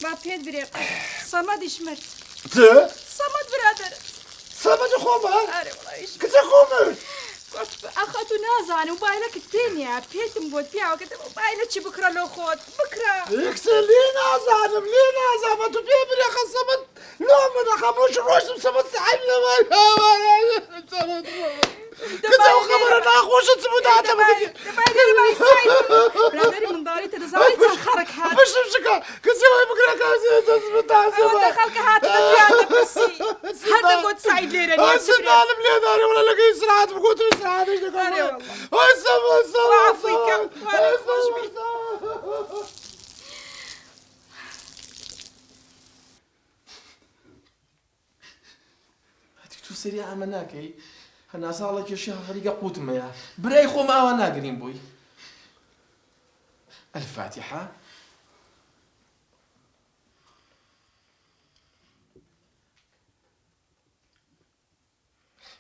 ما بيت بريق صمد يشمت ت صمد برادر صمد خوما أري والله يشمت كنت خوما أخذت نازعني موبايلك الدنيا بيت مبود فيها وكذا موبايلك بكرة لو خود بكرة يكسر لينا زعلم لينا زعلم تبيبر يا أخي صمد لا من خموش روش صمد سحبنا ما صمد كذا وخبر أنا أخوش صمد هذا دبايلي ما يساعد برادري من داري تدزاي تنخرك هذا مش مشكلة كذا بكرة كذا صمد هذا دخلك هذا يا بسي هذا قد سعيد ليرا أنا بلي داري ولا لقي سرعات بقول سرعات إيش أري والله هاي صمد وعفوك وأنا خوش بي تو سريعة مناكي هنا صالك يا شيخ غريقة قوت مياه براي خو ما وانا قريم بوي الفاتحة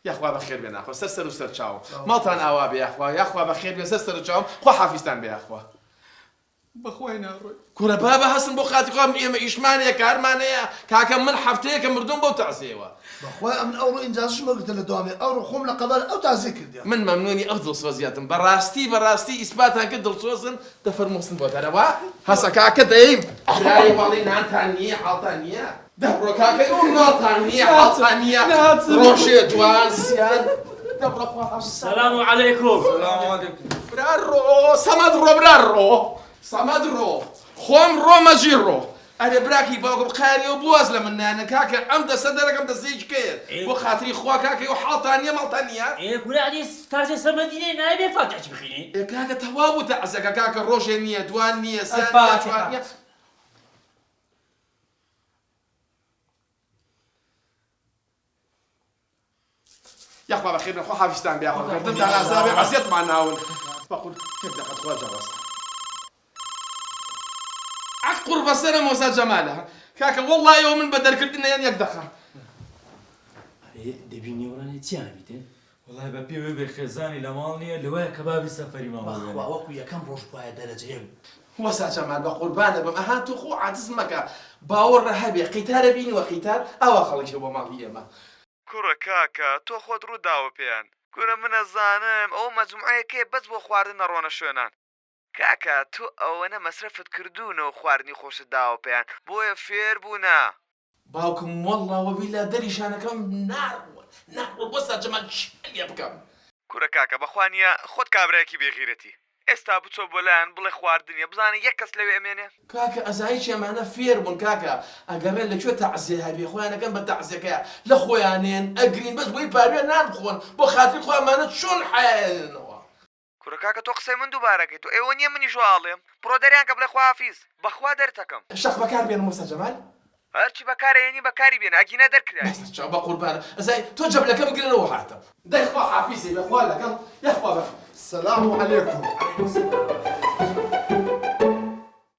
يا اخوة بخير بين اخوة سرسر وسر تشاو مالتان اوابي يا اخوة يا اخوة بخير بين سرسر تشاو خو حافظتان بي اخوة بخوينا روي كورا بابا حسن بو خاتي خو ايشمانيا كارمانيا كاكا من حفتيك مردون بو تعزيوا بخوي من أول إنجاز ما قلت له دوامي أو خوم لقبل أو تعزيك الديا من ممنوني افضل صوزياتم براستي اثباتها كدل صوزن دفر موسن بو ترى هسا كاكا دايم راي والله نانتانية حالتانية دبرو كاكا يقول نانتانية حالتانية روشي دوان سيان دبرو خو السلام عليكم. السلام عليكم. برارو صمد رو خوم رو مجيرو أنا براكي باقو بخاري وبواز لمنا أنا كاكا أمدا صدرك أمدا زيج كير بو خاطري خوا كاكا وحال تانية مال تانية إيه كل عادي تارجي سمديني نايبي فاتح بخيني. إيه كاكا توابو تعزك كاكا روشي نية دوان نية سانية الفاتحة. شوانية يا أخوة بخير خو حافظتان بيا أخوة قدمت على أسابيع عزيت مع الناون بقول تبدأ قد خوا جرست قرب السنة موسى جمالها كاكا والله يوم من بدر كردنا ين يقدخها إيه دبيني وراني تيامي تين. والله ببي وبي خزاني لمالني اللي هو كباب سفري ما بخوا وكويا كم روش باي درجة يم وسا جمال بقربانه بما هاتو خو عجز مكا باور رهبي قتال بيني وقتال او خليك هو مالي ما كورە کاکە تۆ خۆت ڕووداوە پێیان کورە منە زانم ئەو مەجموعەیەکێ بەس بۆ خواردن نەڕۆنە شوێنان کاکە تۆ ئەوەنە مەسرفت کردوونەوە خواردنی خۆشت داوە پێیان بۆیە فێر بوونە باوكم والله وبلا دري شانكم نار وسا جمال شلي بكم کورە کاکە بەخوانیە خۆت کابراایەکی بێغیرەتی ئێستا بچۆ بۆلایەن بڵێ خواردنیە بزانێ یەک کەس لەوێ ئەمێنێ كاكا ازايش معنا فير بون كاكا اقرن لك شو تعزيه هبي خويا كان بتعزيك لا خويانين اقرين بس بوي باري نان بخون بو خاطر خويا ما شون حال کورە کاکە تۆ قسەی من دووبارەکەی تۆ ئێوە نییە منیش ئاڵێم بڕۆ دەریان کە بڵێ خواحافیز بەخوا دەرتەکەم الشخ بكار بين موسى جمال هەرچی بەکارێنی بەکاری بێنە ئەگینە دەرکرای بس شو بقربان زي توجب لك بقرن روحاته ده اخوة حافيزي يا اخوان لك يا اخوة السلام عليكم